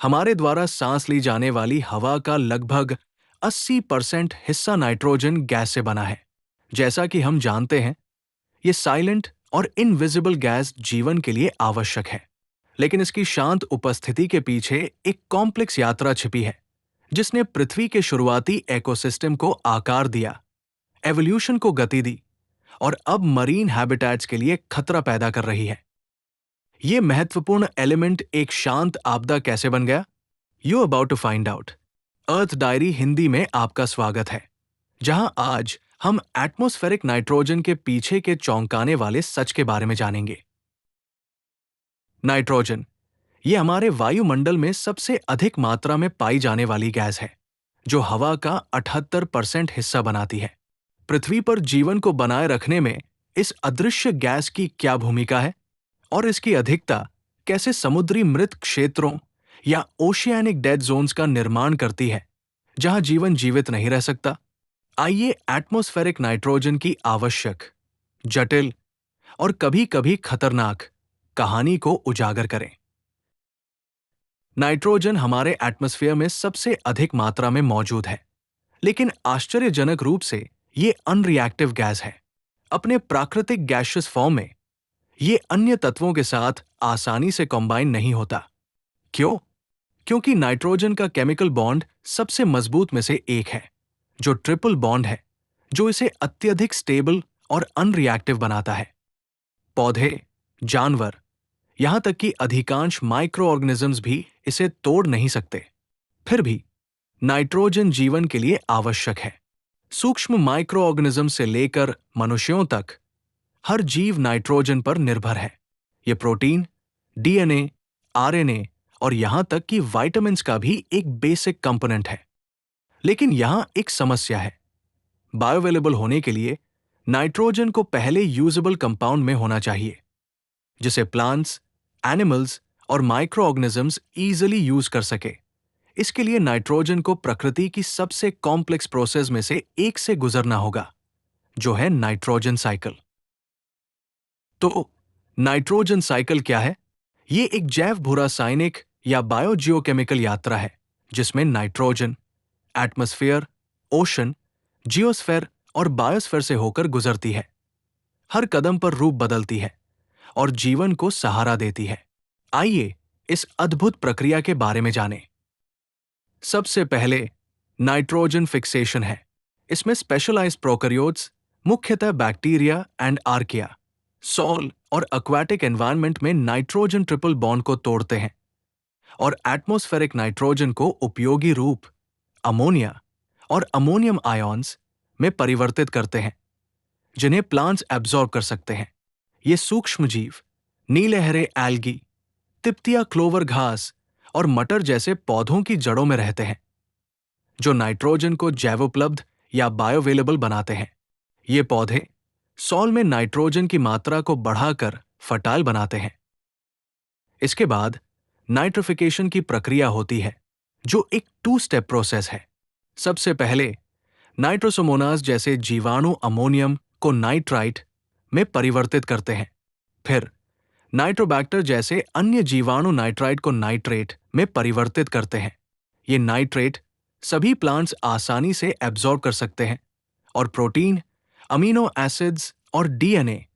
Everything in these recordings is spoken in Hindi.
हमारे द्वारा सांस ली जाने वाली हवा का लगभग 80% हिस्सा नाइट्रोजन गैस से बना है। जैसा कि हम जानते हैं, ये साइलेंट और इनविजिबल गैस जीवन के लिए आवश्यक है। लेकिन इसकी शांत उपस्थिति के पीछे एक कॉम्प्लेक्स यात्रा छिपी है, जिसने पृथ्वी के शुरुआती इकोसिस्टम को आकार दिया, एवोल्यूशन को गति दी और अब मरीन हैबिटेट्स के लिए खतरा पैदा कर रही है। ये महत्वपूर्ण एलिमेंट एक शांत आपदा कैसे बन गया? You about to find out. Earth diary Hindi में आपका स्वागत है, जहां आज हम एटमॉस्फेरिक नाइट्रोजन के पीछे के चौंकाने वाले सच के बारे में जानेंगे। नाइट्रोजन, ये हमारे वायुमंडल में सबसे अधिक मात्रा में पाई जाने वाली गैस है, जो हवा का 78% हिस्सा बनाती है। पृथ्वी पर जीवन को बनाए रखने में इस अदृश्य गैस की क्या भूमिका है और इसकी अधिकता कैसे समुद्री मृत क्षेत्रों या ओशियानिक डेड जोन्स का निर्माण करती है, जहां जीवन जीवित नहीं रह सकता। आइए एटमॉस्फेरिक नाइट्रोजन की आवश्यक, जटिल और कभी-कभी खतरनाक कहानी को उजागर करें। नाइट्रोजन हमारे एटमॉस्फेयर में सबसे अधिक मात्रा में मौजूद है, लेकिन आश्चर्यजनक रूप से ये अनरिएक्टिव गैस है। अपने प्राकृतिक गैसियस फॉर्म में ये अन्य तत्वों के साथ आसानी से कंबाइन नहीं होता। क्यों? क्योंकि नाइट्रोजन का केमिकल बॉन्ड सबसे मजबूत में से एक है, जो ट्रिपल बॉन्ड है, जो इसे अत्यधिक स्टेबल और अनरिएक्टिव बनाता है। पौधे, जानवर, यहां तक कि अधिकांश माइक्रो ऑर्गेनिजम्स भी इसे तोड़ नहीं सकते। फिर भी नाइट्रोजन जीवन के लिए आवश्यक है। सूक्ष्म माइक्रो ऑर्गेनिज्म से लेकर मनुष्यों तक हर जीव नाइट्रोजन पर निर्भर है। ये प्रोटीन, डीएनए, आरएनए और यहां तक कि विटामिन्स का भी एक बेसिक कंपोनेंट है। लेकिन यहां एक समस्या है। बायोअवेलेबल होने के लिए नाइट्रोजन को पहले यूजेबल कंपाउंड में होना चाहिए, जिसे प्लांट्स, एनिमल्स और माइक्रो ऑर्गेनिजम्स इजीली यूज कर सके। इसके लिए नाइट्रोजन को प्रकृति की सबसे कॉम्प्लेक्स प्रोसेस में से एक से गुजरना होगा, जो है नाइट्रोजन साइकिल। तो नाइट्रोजन साइकिल क्या है? ये एक जैव भूरासायनिक या बायोजियोकेमिकल यात्रा है, जिसमें नाइट्रोजन एटमॉस्फेयर, ओशन, जियोस्फेयर और बायोस्फेयर से होकर गुजरती है। हर कदम पर रूप बदलती है और जीवन को सहारा देती है। आइए इस अद्भुत प्रक्रिया के बारे में जानें। सबसे पहले नाइट्रोजन फिक्सेशन है। इसमें स्पेशलाइज्ड प्रोकैरियोट्स, मुख्यतः बैक्टीरिया एंड आर्किया, सॉल और एक्वाटिक एनवायरनमेंट में नाइट्रोजन ट्रिपल बॉन्ड को तोड़ते हैं और एटमॉस्फेरिक नाइट्रोजन को उपयोगी रूप अमोनिया और अमोनियम आयन्स में परिवर्तित करते हैं, जिन्हें प्लांट्स एब्जॉर्ब कर सकते हैं। ये सूक्ष्म जीव नीलहरे एल्गी, तिप्तिया क्लोवर घास और मटर जैसे पौधों की जड़ों में रहते हैं, जो नाइट्रोजन को जैवोपलब्ध या बायोअवेलेबल बनाते हैं। ये पौधे सॉल में नाइट्रोजन की मात्रा को बढ़ाकर फर्टाइल बनाते हैं। इसके बाद नाइट्रिफिकेशन की प्रक्रिया होती है, जो एक 2 स्टेप प्रोसेस है। सबसे पहले नाइट्रोसोमोनास जैसे जीवाणु अमोनियम को नाइट्राइट में परिवर्तित करते हैं। फिर नाइट्रोबैक्टर जैसे अन्य जीवाणु नाइट्राइट को नाइट्रेट में परिवर्तित करते हैं। ये नाइट्रेट सभी प्लांट्स आसानी से एब्जॉर्ब कर सकते हैं और प्रोटीन, अमीनो एसिड्स और डीएनए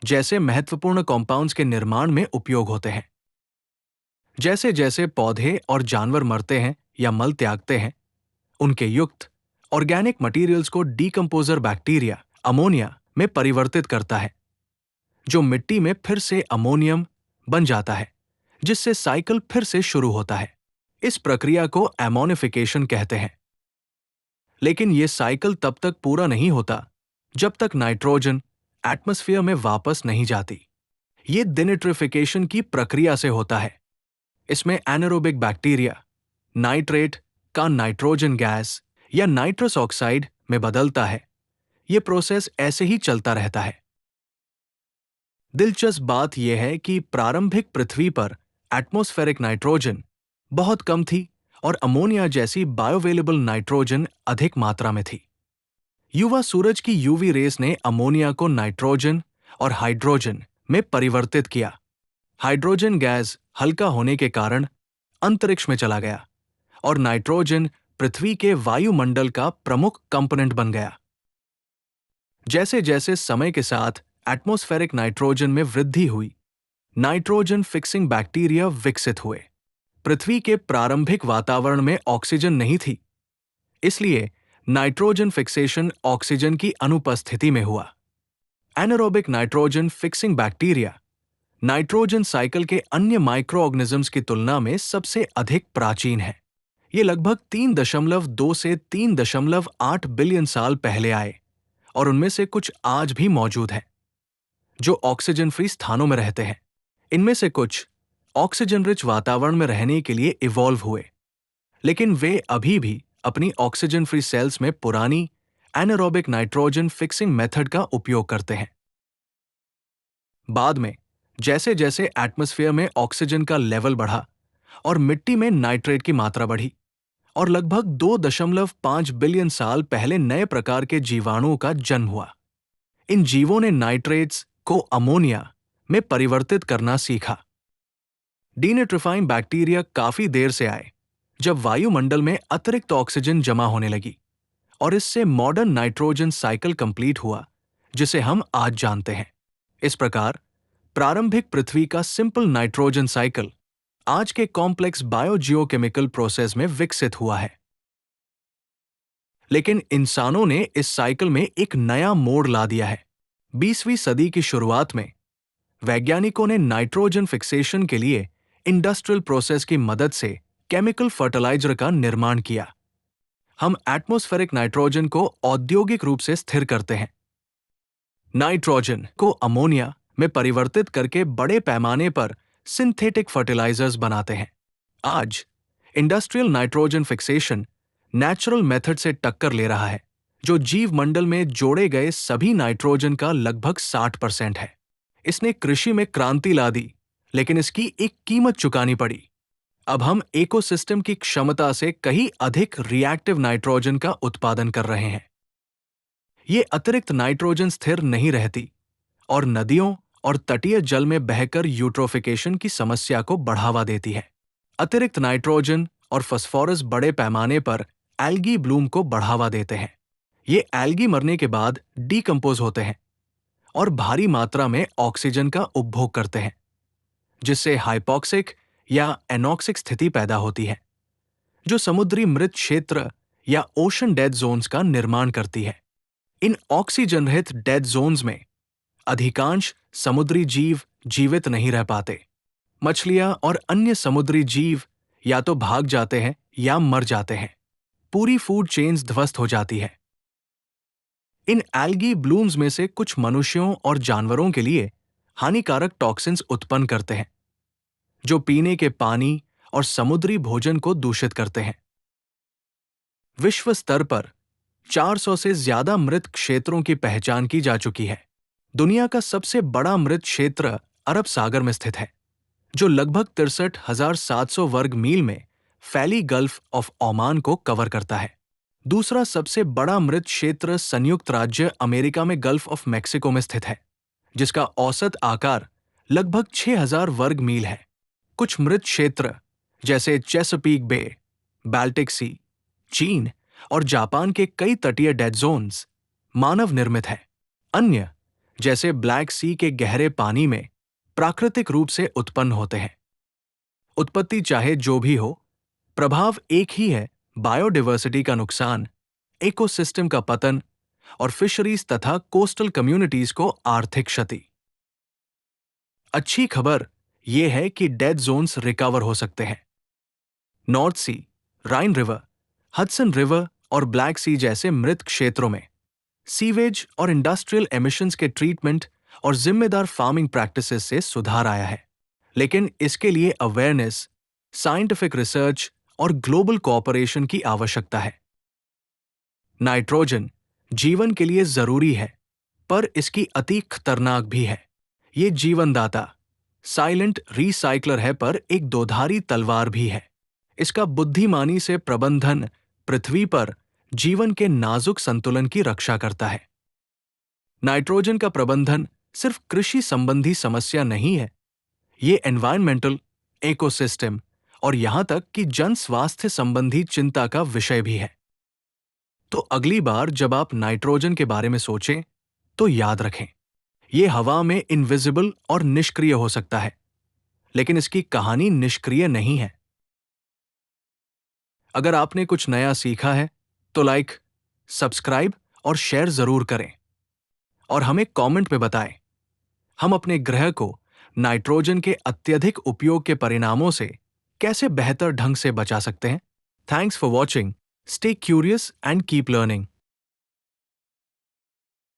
जैसे महत्वपूर्ण कंपाउंड्स के निर्माण में उपयोग होते हैं। जैसे जैसे पौधे और जानवर मरते हैं या मल त्यागते हैं, उनके युक्त ऑर्गेनिक मटेरियल्स को डीकंपोजर बैक्टीरिया अमोनिया में परिवर्तित करता है, जो मिट्टी में फिर से अमोनियम बन जाता है, जिससे साइकिल फिर से शुरू होता है। इस प्रक्रिया को एमोनिफिकेशन कहते हैं। लेकिन यह साइकिल तब तक पूरा नहीं होता जब तक नाइट्रोजन एटमॉस्फेयर में वापस नहीं जाती। ये डिनिट्रिफिकेशन की प्रक्रिया से होता है। इसमें एनारोबिक बैक्टीरिया नाइट्रेट का नाइट्रोजन गैस या नाइट्रस ऑक्साइड में बदलता है। यह प्रोसेस ऐसे ही चलता रहता है। दिलचस्प बात यह है कि प्रारंभिक पृथ्वी पर एटमॉस्फेरिक नाइट्रोजन बहुत कम थी और अमोनिया जैसी बायोअवेलेबल नाइट्रोजन अधिक मात्रा में थी। युवा सूरज की यूवी रेस ने अमोनिया को नाइट्रोजन और हाइड्रोजन में परिवर्तित किया। हाइड्रोजन गैस हल्का होने के कारण अंतरिक्ष में चला गया और नाइट्रोजन पृथ्वी के वायुमंडल का प्रमुख कंपोनेंट बन गया। जैसे जैसे समय के साथ एटमॉस्फेरिक नाइट्रोजन में वृद्धि हुई, नाइट्रोजन फिक्सिंग बैक्टीरिया विकसित हुए। पृथ्वी के प्रारंभिक वातावरण में ऑक्सीजन नहीं थी, इसलिए नाइट्रोजन फिक्सेशन ऑक्सीजन की अनुपस्थिति में हुआ। Anaerobic nitrogen fixing bacteria nitrogen cycle के अन्य माइक्रो ऑर्गेनिजम्स की तुलना में सबसे अधिक प्राचीन है। ये लगभग 3.2 से 3.8 बिलियन साल पहले आए और उनमें से कुछ आज भी मौजूद हैं, जो ऑक्सीजन फ्री स्थानों में रहते हैं। इनमें से कुछ ऑक्सीजन रिच वातावरण में रहने के लिए इवॉल्व हुए, लेकिन वे अभी भी अपनी ऑक्सीजन फ्री सेल्स में पुरानी एनारोबिक नाइट्रोजन फिक्सिंग मेथड का उपयोग करते हैं। बाद में जैसे जैसे एटमॉस्फेयर में ऑक्सीजन का लेवल बढ़ा और मिट्टी में नाइट्रेट की मात्रा बढ़ी और लगभग 2.5 बिलियन साल पहले नए प्रकार के जीवाणुओं का जन्म हुआ। इन जीवों ने नाइट्रेट्स को अमोनिया में परिवर्तित करना सीखा। डीनाइट्रिफाइंग बैक्टीरिया काफी देर से आए, जब वायुमंडल में अतिरिक्त ऑक्सीजन जमा होने लगी और इससे मॉडर्न नाइट्रोजन साइकिल कंप्लीट हुआ, जिसे हम आज जानते हैं। इस प्रकार प्रारंभिक पृथ्वी का सिंपल नाइट्रोजन साइकिल आज के कॉम्प्लेक्स बायोजियोकेमिकल प्रोसेस में विकसित हुआ है। लेकिन इंसानों ने इस साइकिल में एक नया मोड़ ला दिया है। 20वीं सदी की शुरुआत में वैज्ञानिकों ने नाइट्रोजन फिक्सेशन के लिए इंडस्ट्रियल प्रोसेस की मदद से केमिकल फर्टिलाइजर का निर्माण किया। हम एटमॉस्फेरिक नाइट्रोजन को औद्योगिक रूप से स्थिर करते हैं, नाइट्रोजन को अमोनिया में परिवर्तित करके बड़े पैमाने पर सिंथेटिक फर्टिलाइजर्स बनाते हैं। आज industrial nitrogen fixation natural method से टक्कर ले रहा है, जो जीव मंडल में जोड़े गए सभी नाइट्रोजन का लगभग 60% है। इसने कृषि में क्रांति ला दी, लेकिन इसकी एक कीमत चुकानी पड़ी। अब हम इकोसिस्टम की क्षमता से कहीं अधिक रिएक्टिव नाइट्रोजन का उत्पादन कर रहे हैं। ये अतिरिक्त नाइट्रोजन स्थिर नहीं रहती और नदियों और तटीय जल में बहकर यूट्रोफिकेशन की समस्या को बढ़ावा देती है। अतिरिक्त नाइट्रोजन और फास्फोरस बड़े पैमाने पर एल्गी ब्लूम को बढ़ावा देते हैं। ये एल्गी मरने के बाद डीकंपोज होते हैं और भारी मात्रा में ऑक्सीजन का उपभोग करते हैं, जिससे हाइपोक्सिक या एनॉक्सिक स्थिति पैदा होती है, जो समुद्री मृत क्षेत्र या ओशन डेड जोन्स का निर्माण करती है। इन ऑक्सीजन रहित डेड जोन्स में अधिकांश समुद्री जीव जीवित नहीं रह पाते। मछलियां और अन्य समुद्री जीव या तो भाग जाते हैं या मर जाते हैं। पूरी फूड चेन्स ध्वस्त हो जाती है। इन एल्गी ब्लूम्स में से कुछ मनुष्यों और जानवरों के लिए हानिकारक टॉक्सिन्स उत्पन्न करते हैं, जो पीने के पानी और समुद्री भोजन को दूषित करते हैं। विश्व स्तर पर 400 से ज्यादा मृत क्षेत्रों की पहचान की जा चुकी है। दुनिया का सबसे बड़ा मृत क्षेत्र अरब सागर में स्थित है, जो लगभग 63,700 वर्ग मील में फैली गल्फ ऑफ ओमान को कवर करता है। दूसरा सबसे बड़ा मृत क्षेत्र संयुक्त राज्य अमेरिका में गल्फ ऑफ मेक्सिको में स्थित है, जिसका औसत आकार लगभग 6,000 वर्ग मील है। कुछ मृत क्षेत्र जैसे चेसपीक बे, बाल्टिक सी, चीन और जापान के कई तटीय डेड जोन्स मानव निर्मित है। अन्य जैसे ब्लैक सी के गहरे पानी में प्राकृतिक रूप से उत्पन्न होते हैं। उत्पत्ति चाहे जो भी हो, प्रभाव एक ही है: बायोडायवर्सिटी का नुकसान, इकोसिस्टम का पतन और फिशरीज तथा कोस्टल कम्युनिटीज को आर्थिक क्षति। अच्छी खबर यह है कि डेड जोन्स रिकवर हो सकते हैं। नॉर्थ सी, राइन रिवर, हडसन रिवर और ब्लैक सी जैसे मृत क्षेत्रों में सीवेज और इंडस्ट्रियल एमिशंस के ट्रीटमेंट और जिम्मेदार फार्मिंग प्रैक्टिसेस से सुधार आया है, लेकिन इसके लिए अवेयरनेस, साइंटिफिक रिसर्च और ग्लोबल कोऑपरेशन की आवश्यकता है। नाइट्रोजन जीवन के लिए जरूरी है, पर इसकी अति खतरनाक भी है। ये जीवनदाता, साइलेंट रिसाइक्लर है, पर एक दोधारी तलवार भी है। इसका बुद्धिमानी से प्रबंधन पृथ्वी पर जीवन के नाजुक संतुलन की रक्षा करता है। नाइट्रोजन का प्रबंधन सिर्फ कृषि संबंधी समस्या नहीं है, ये एनवायरमेंटल, इकोसिस्टम और यहां तक कि जन स्वास्थ्य संबंधी चिंता का विषय भी है। तो अगली बार जब आप नाइट्रोजन के बारे में सोचें, तो याद रखें, यह हवा में इनविजिबल और निष्क्रिय हो सकता है, लेकिन इसकी कहानी निष्क्रिय नहीं है। अगर आपने कुछ नया सीखा है, तो लाइक, सब्सक्राइब और शेयर जरूर करें और हमें कमेंट में बताएं, हम अपने ग्रह को नाइट्रोजन के अत्यधिक उपयोग के परिणामों से कैसे बेहतर ढंग से बचा सकते हैं। Thanks for watching, stay curious and keep learning.